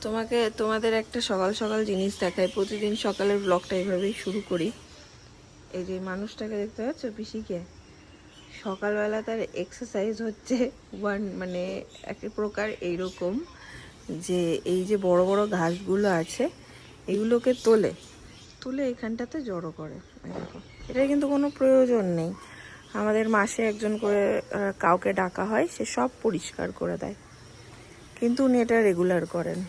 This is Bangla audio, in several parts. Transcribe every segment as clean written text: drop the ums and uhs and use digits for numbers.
তোমাদের একটা সকাল সকাল জিনিস দেখায়। প্রতিদিন সকালের ব্লগটা এইভাবেই শুরু করি। এই যে মানুষটাকে দেখতে পাচ্ছ, পিসিকে, সকালবেলা তার এক্সারসাইজ হচ্ছে মানে এক প্রকার এইরকম যে এই যে বড় বড় ঘাসগুলো আছে এগুলোকে তুলে এখানটাতে জড়ো করে। দেখো, এটা কিন্তু কোনো প্রয়োজন নেই। আমাদের মাসে একজন করে কাউকে ডাকা হয়, সে সব পরিষ্কার করে দেয়, কিন্তু উনি এটা রেগুলার করেন।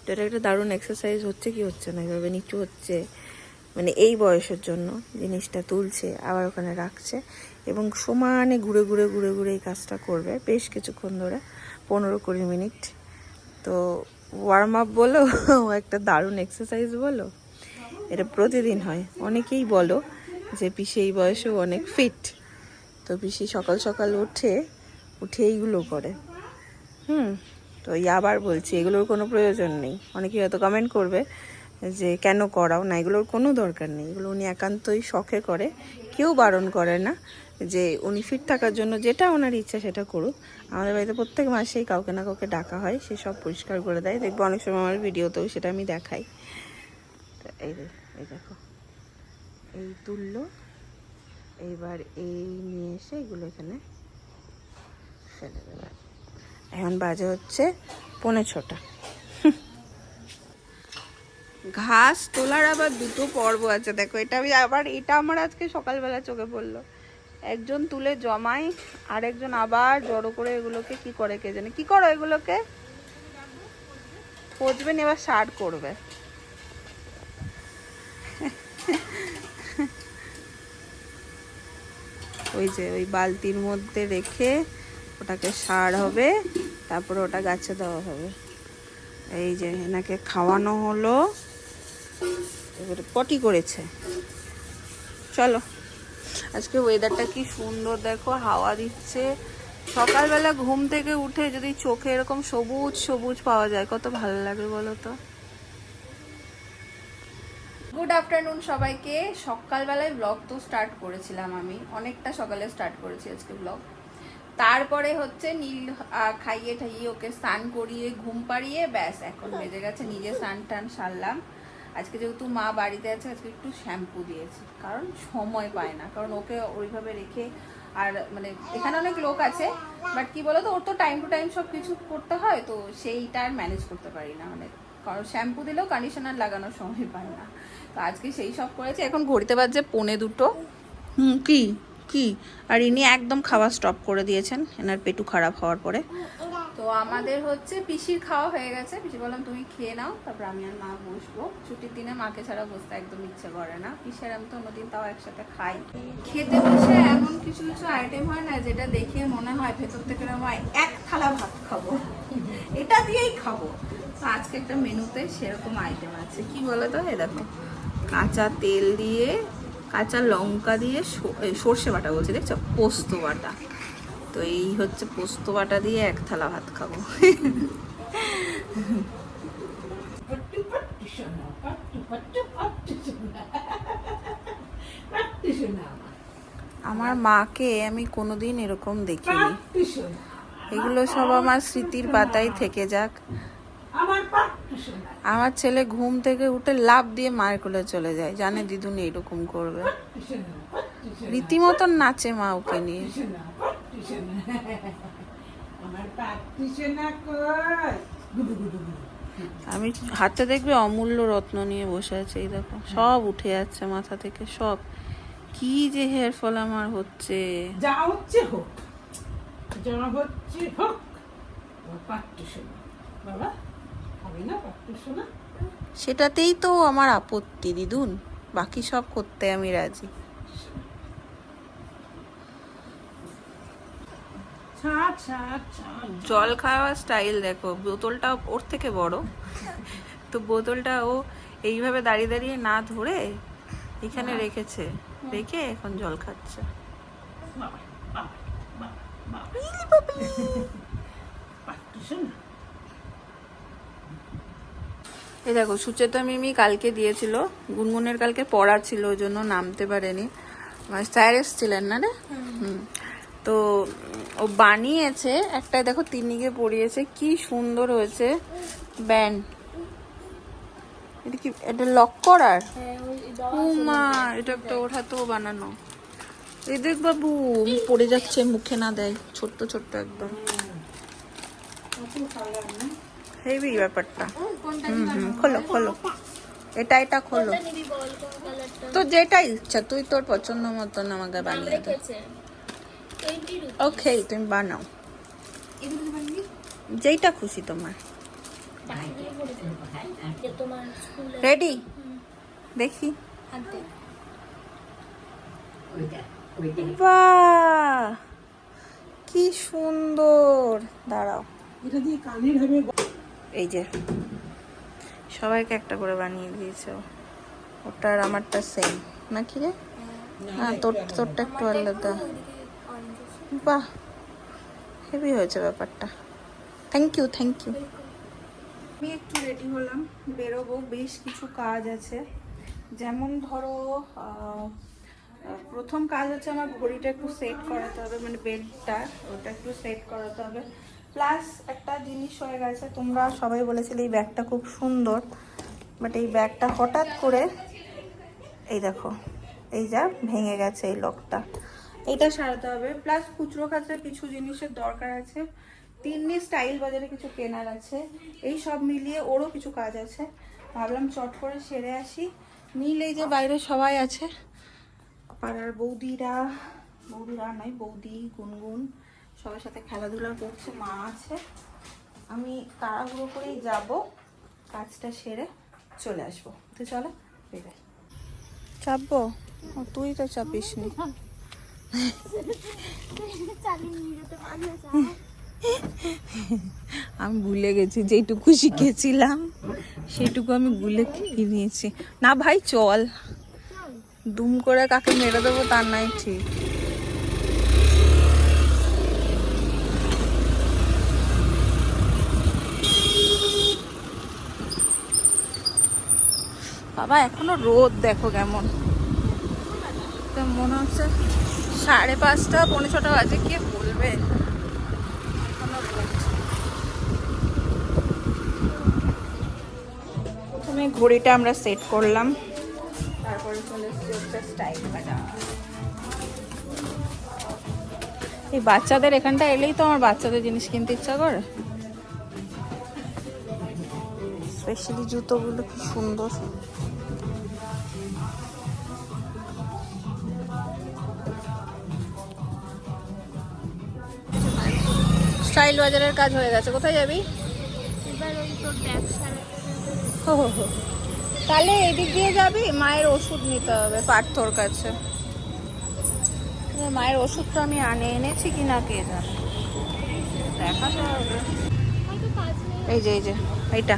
তো এটা একটা দারুণ এক্সারসাইজ হচ্ছে কি হচ্ছে না, এভাবে নিচু হচ্ছে, মানে এই বয়সের জন্য জিনিসটা তুলছে আবার ওখানে রাখছে এবং সমানে ঘুরে ঘুরে ঘুরে ঘুরে এই কাজটা করবে বেশ কিছুক্ষণ ধরে, 15-20 মিনিট। তো ওয়ার্ম আপ বলো, একটা দারুণ এক্সারসাইজ বলো, এটা প্রতিদিন হয়। অনেকেই বলো যে পিসি এই বয়সেও অনেক ফিট। তো পিসি সকাল সকাল উঠে এইগুলো করে। তো আবার বলছি, এগুলোর কোনো প্রয়োজন নেই। অনেকেই হয়তো কমেন্ট করবে যে কেন করাও না, এগুলোর কোনো দরকার নেই। এগুলো উনি একান্তই শখে করে, কেউ বারণ করে না যে উনি ফিট থাকার জন্য যেটা ওনার ইচ্ছা সেটা করুক। আমাদের বাড়িতে প্রত্যেক মাসেই কাউকে না কাউকে ডাকা হয়, সে সব পরিষ্কার করে দেয়। দেখবো অনেক সময় আমার ভিডিওতেও সেটা আমি দেখাই। তো এই দেখো, এই তুললো, এইবার এই নিয়ে এসে এগুলো এখানে ফেলে দেবে। এখন বাজে হচ্ছে 5:45। ঘাস তোলার আবার দুটো পর্ব আছে। দেখো, এটা আমার আজকে সকালবেলা চোখে পড়লো। একজন তুলে জমায়, আর একজন আবার জড়ো করে এগুলোকে কি করে কে জানে। কি করো এগুলোকে? পচবেন, এবার সার করবে। ওই যে ওই বালতির মধ্যে রেখে ওটাকে সার হবে, তারপরে ওটা গাছে দেওয়া হবে। এই যে এনাকে খাওয়ানো হলো, এবারে পটি করেছে। চলো, আজকে ওয়েদারটা কি সুন্দর দেখো, হাওয়া দিচ্ছে। সকালবেলা ঘুম থেকে উঠে যদি চোখে এরকম সবুজ সবুজ পাওয়া যায়, কত ভালো লাগে বলো তো। গুড আফটারনুন সবাইকে। সকালবেলায় ব্লগ তো স্টার্ট করেছিলাম, আমি অনেকটা সকালে স্টার্ট করেছি আজকে ব্লগ। তারপরে হচ্ছে নীল খাইয়ে ঠাইয়ে ওকে স্নান করিয়ে ঘুম পাড়িয়ে ব্যাস এখন বেজে গেছে নিজে স্নান টান সারলাম। আজকে যেহেতু মা বাড়িতে আছে, আজকে একটু শ্যাম্পু দিয়েছি, কারণ সময় পায় না, কারণ ওকে ওইভাবে রেখে আর মানে এখানে অনেক লোক আছে, বাট কি বলতো, ওর তো টাইম টু টাইম সব কিছু করতে হয়, তো সেইটা আর ম্যানেজ করতে পারি না। মানে কারণ শ্যাম্পু দিলেও কন্ডিশনার লাগানোর সময় পায় না, তো আজকে সেই সব করেছে। এখন ঘড়িতে বাজছে 1:45। কি কি আর ইনি একদম খাওয়া স্টপ করে দিয়েছেন এনার পেটু খারাপ হওয়ার পরে। তো আমাদের হচ্ছে পিসির খাওয়া হয়ে গেছে। পিসি বললাম তুমি খেয়ে নাও, তারপর আমি আর মা বসবো। ছুটির দিনে মাকে ছাড়া বসতে একদম ইচ্ছে করে না। পিসের আমি তো অন্যদিন তাও একসাথে খাই। খেতে বসে এমন কিছু কিছু আইটেম হয় না যেটা দেখে মনে হয় ভেতর থেকে এক থালা ভাত খাবো, এটা দিয়েই খাবো। তো আজকে একটা মেনুতে সেরকম আইটেম আছে। কি বলো তো, এই দেখো, কাঁচা তেল দিয়ে, কাঁচা লঙ্কা দিয়ে, সর্ষে বাটা বলছে, দেখছো, পোস্ত বাটা। তো এই হচ্ছে পোস্ত বাটা দিয়ে এক থালা ভাত খাবো। আমার মাকে আমি কোনোদিন এরকম দেখিনি। এগুলো সব আমার স্মৃতির পাতায় থেকে যাক। আমার ছেলে ঘুম থেকে উঠে লাফ দিয়ে মায়ের কোলে চলে যায়, জানে দিদুনি এরকম করবে, রীতিমতন নাচে মা ওকে নিয়ে। আমি হাতে দেখবে অমূল্য রত্ন নিয়ে বসে আছে, এই দেখো সব উঠে যাচ্ছে মাথা থেকে সব। কি যে হেয়ার ফল আমার হচ্ছে, যা হচ্ছে হোক, যা হচ্ছে হোক, বাবা হবে না পাট্টু, সেটাতেই তো আমার আপত্তি দিদুন, বাকি সব করতে আমি রাজি। জল খাওয়া স্টাইল দেখো, বোতলটা ওর থেকে বড়, তো বোতলটা ও এইভাবে দাঁড়িয়ে দাঁড়িয়ে না ধরে এখানে রেখেছে, রেখে এখন জল খাচ্ছে। এই দেখো, সুচেতা মিমি কালকে দিয়েছিল, গুনগুনের কালকে পড়া ছিল ওই জন্য নামতে পারেনি। স্যার এসছিলেন না রে। তো ও বানিয়েছে একটা, দেখো তিন্নিকে পড়িয়েছে, কি সুন্দর হয়েছে। ব্যান্ড এটা কি, এটা লক করার? হ্যাঁ ওই ও মা, এটা একটা ওর হাতেও বানানো। এই দেখ বাবু, পড়ে যাচ্ছে, মুখে না দেয়, ছোট্ট ছোট্ট একদম। হেভি ব্যাপারটা। খোলো খোলো, এটা খোলো। নিবি বল কোন কালারটা? তো যেটা ইচ্ছা, তুই তোর পছন্দ মতন আমাকে বানিয়ে দে। রেখেছে 20 রুপি। ওকে, তুমি বানাও এগুলো বানিয়ে যেইটা খুশি তোমার। যে তোমার স্কুলে রেডি? দেখি। হাতে বাহ, কি সুন্দর। দাঁড়াও, এটা দিয়ে কানের হবে। এই যে সবাইকে একটা করে বানিয়ে দিয়েছে ও। ওটা আর আমারটা সেম নাকি রে? না, তোরটা একটু আলাদা। বাহ, হেভি হয়েছে ব্যাপারটা। Thank you, thank you. আমি একটু রেডি হলাম, বেরোবো। বেশ কিছু কাজ আছে, যেমন ধরো প্রথম কাজ হচ্ছে আমার ঘড়িটা একটু সেট করাতে হবে, মানে বেল্টটা ওটা একটু সেট করাতে হবে। প্লাস একটা জিনিস হয়ে গেছে, তোমরা সবাই বলেছিলে এই ব্যাগটা খুব সুন্দর, বাট এই ব্যাগটা হঠাৎ করে এই দেখো, এই যা ভেঙে গেছে এই লকটা, এইটা সারাতে হবে। প্লাস খুচরো খাঁচা কিছু জিনিসের দরকার আছে, তিন্নি স্টাইল বাজারে কিছু কেনার আছে, এই সব মিলিয়ে ওরও কিছু কাজ আছে। ভাবলাম চট করে সেরে আসি। নীল এই যে বাইরে সবাই আছে, পাড়ার বৌদিরা নয়, বৌদি গুনগুন সবার সাথে খেলাধুলা করছে, মা আছে। আমি তাড়াহুড়ো করেই যাব, কাজটা সেরে চলে আসবো। তো চলো বেরোই। চাপবো? ও, তুই তো চাপিস নি। চালিয়ে নিয়ে যেতে পারলে আমি ভুলে গেছি, যেটুকু শিখেছিলাম সেটুকু আমি ভুলে নিয়েছি। না ভাই চল, দুম করে কাকে মেরে দেবো তার নাই ঠিক। বাবা এখনো রোদ দেখো কেমন, তো মনে হচ্ছে 5:30 6:45 বাজে, কে বলবে এখনো রোদ। প্রথমে ঘড়িটা আমরা সেট করলাম, তারপরে চলে এসেছি একটা স্টাইল বাজার। এই বাচ্চাদের এখানটা এলেই তো আমার বাচ্চাদের জিনিস কিনতে ইচ্ছা করে, স্পেশালি জুতোগুলো কি সুন্দর। স্টাইল বাজারের কাজ হয়ে গেছে, কোথায় যাবি? এবার ওই তোর ব্যাগ সারাতে হো হো হো, তাহলে এদিক দিয়ে যাবি। মায়ের ওষুধ নিতে হবে পার্থর কাছে। মায়ের ওষুধটা আমি এনেছি কিনা কে জানে, দেখা যাবে। হয়তো কাজ নেই। এই যে এইটা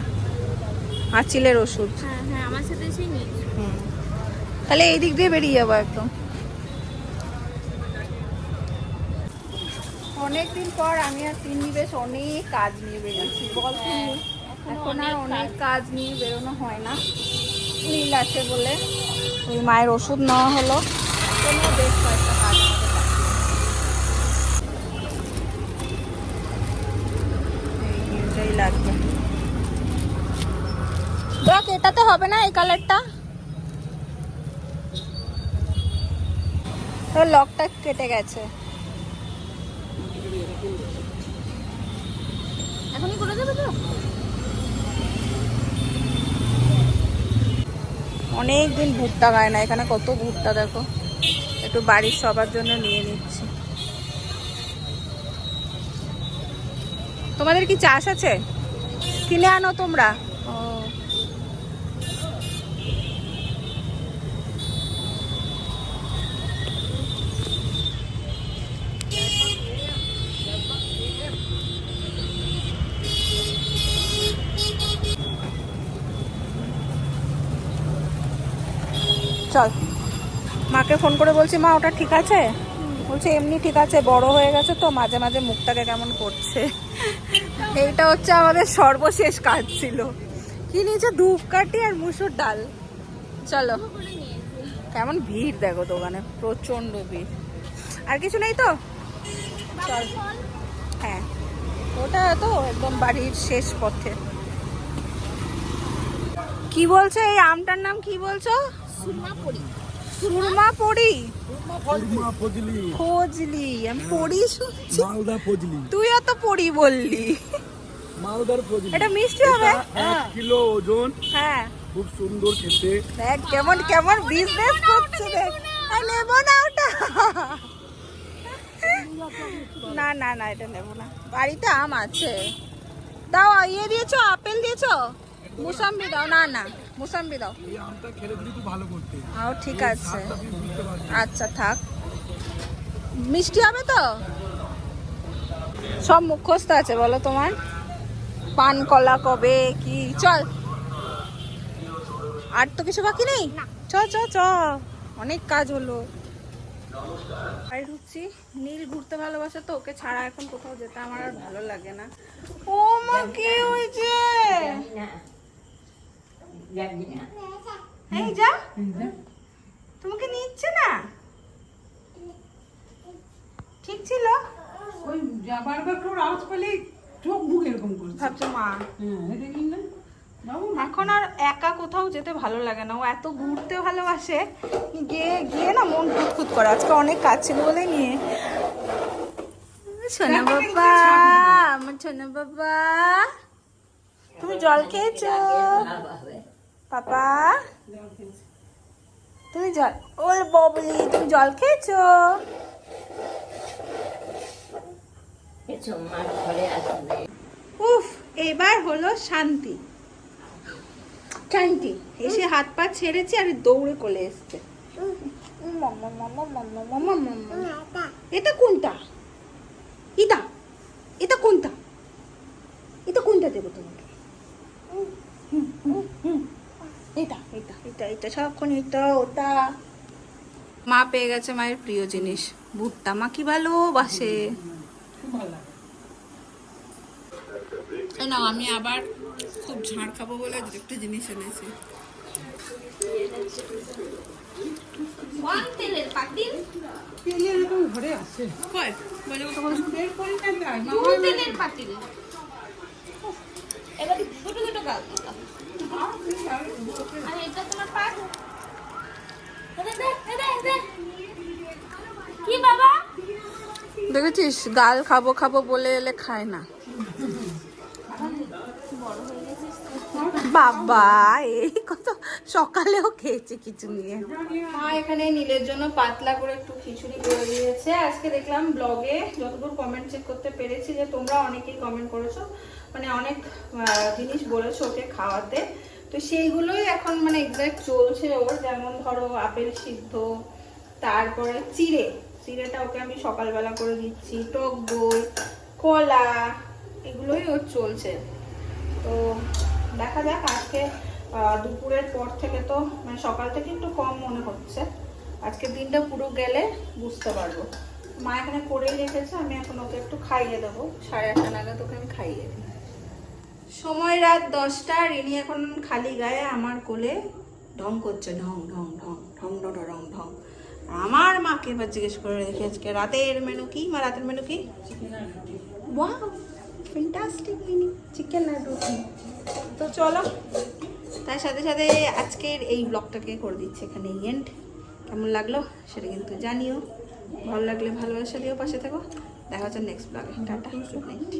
আঁচিলের ওষুধ। হ্যাঁ হ্যাঁ আমার সাথে এসেই নিয়ে হুম, তাহলে এই দিক দিয়ে বেরিয়ে যাবো একদম। অনেকদিন পর আমি আর তিন্নি বেশ অনেক কাজ নিয়ে বেরিয়েছি, বল তিন্নি? এখন আর অনেক কাজ নিয়ে বেরোনো হয় না, নীল আছে বলে। ওই মায়ের ওষুধ নেওয়া হলো, কোনো বেশ কয়েকটা কাজ আমাদের এইটাই লাগবে। দেখ এটাতে হবে না, এই কালারটা তো লকটা কেটে গেছে। এখনই করে দেবে তো? অনেক দিন ভুট্টা খায় না, এখানে কত ভুট্টা দেখো, একটু বাড়ির সবার জন্য নিয়ে নিচ্ছি। তোমাদের কি চাষ আছে? কিনে আনো তোমরা? ও, চল। মাকে ফোন করে বলছি, মা ওটা ঠিক আছে? বলছে এমনি ঠিক আছে, বড় হয়ে গেছে তো মাঝে মাঝে মুখটাকে কেমন করছে। এইটা হচ্ছে আমাদের সর্বশেষ কাজ ছিল। কি নিয়েছে? ধূপকাঠি আর মুসুর ডাল। চলো। কেমন ভিড় দেখো দোকানে, প্রচন্ড ভিড়। আর কিছু নেই তো? চল। হ্যাঁ, ওটা তো একদম বাড়ির শেষ পথে। কি বলছো এই আমটার নাম কি বলছো? সুরমা পড়ি। সুরমা পড়ি? সুরমা ফজলি, ফজলি? আমি পড়ি শুনছি, মালদা ফজলি, তুইও তো পড়ি বললি। মালদার ফজলি। এটা মিষ্টি হবে? এটা 1 কিলো ওজন, হ্যাঁ। খুব সুন্দর খেতে। দেখ কেমন কেমন বিজনেস করছে দেখ। আর নেবো না ওটা। না না না, এটা নেবো না, বাড়িতে আম আছে। দাও, ইয়ে দিয়েছো, আপেল দিয়েছো, মুসাম্বি দাও। না না, মুসাম্বি দাও। এই আমটা খেলে দিলি তুই ভালো করতে। ও ঠিক আছে, স্বাদটা তুই বুঝতে পারবি। আচ্ছা থাক। মিষ্টি হবে তো? সব মুখস্থ আছে বলো তোমার? পান কলা কবে কি? চল, আর তো কিছু বাকি নেই। চ চ চ, অনেক কাজ হলো। বাড়ি ঢুকছি। নীল ঘুরতে ভালোবাসে তো, ওকে ছাড়া এখন কোথাও যেতে আমার আর ভালো লাগে না। ও মা, কি হয়েছে? এই যা, তোমাকে নিচ্ছে না? ঠিক ছিল? ওই যাবার কেউ আওয়াজ পেলে চোখ মুখ এরকম করছে। ভাবছো মা হ্যাঁ, এটা কি না? বাবু, এখন আর একা কোথাও যেতে ভালো লাগে না, ও এত ঘুরতে ভালোবাসে, গিয়ে গিয়ে না মন খুঁতখুত করে। আজকে অনেক কাজ ছিল বলে নিয়ে। সোনা বাবা, আমার সোনা বাবা, তুমি জল খেয়েছো? পাপা তুমি জল, ওরে ববলি তুমি জল খেয়েছো? উফ, এবার হলো শান্তি। শান্তি এসে হাত পা ছেড়েছি আর দৌড়ে কোলে এসছে। এটা কোনটা? এটা এটা কোনটা? এটা কোনটা দেবো তোমাকে? এটা এটা এটা এটা সবক্ষণ এটা ওটা। মা পেয়ে গেছে মায়ের প্রিয় জিনিস, ভুট্টা। মা কি ভালোবাসে। খুব ভালো লাগে। না, আমি আবার খুব ঝাড় খাবো বলে একটা জিনিস এনেছি। তেলের পাতিল, তেল এরকম ঘরে আছে। কই বলে তো বলছো? বের করি না তাই, মা পুরো তেলের পাতিল। এবার দুটো দুটো গাল দিতাম। আর এটা তোমার পাট। কি বাবা? দেখেছিস, গাল খাবো খাবো বলে এলে খায় না। বাবা এই কত সকালেও খেয়েছে কিছু নিয়ে। মা এখানে নীলের জন্য পাতলা করে একটু খিচুড়ি করে দিয়েছে। আজকে দেখলাম ব্লগে যতদূর কমেন্ট চেক করতে পেরেছি যে তোমরা অনেকেই কমেন্ট করেছো, মানে অনেক জিনিস বলেছো ওকে খাওয়াতে। তো সেইগুলোই এখন মানে এক্সাক্ট চলছে ওর। যেমন ধরো আপেল সিদ্ধ, তারপরে চিড়েটা ওকে আমি সকালবেলা করে দিচ্ছি, টক দই, কলা, এগুলোই ওর চলছে। তো দেখা যাক, আজকে দুপুরের পর থেকে তো মানে সকাল থেকে একটু কম মনে হচ্ছে, আজকে দিনটা পুরো গেলে বুঝতে পারবো। মা এখানে করেই রেখেছে, আমি এখন ওকে একটু খাইয়ে দেবো। 8:30 নাগাদ ওকে আমি খাইয়ে দিই। সময় রাত 10টা, রিনি এখন খালি গায়ে আমার কোলে ঢং করছে, ঢং ঢং ঢং ঢং ঢং ঢং ঢং। আমার মাকে এবার জিজ্ঞেস করে রেখে আজকে রাতের মেনু কি? মা রাতের মেনু কি? ওয়াও, ফ্যান্টাস্টিক মেনু, চিকেন আর রুটি। তো চলো, তার সাথে সাথে আজকের এই ব্লগটাকে করে দিচ্ছি এখানে এন্ড। কেমন লাগলো সেটা কিন্তু জানিও, ভালো লাগলে ভালোবাসা দিও, পাশে থাকো। দেখা হচ্ছে নেক্সট ব্লগে। Tata, good night.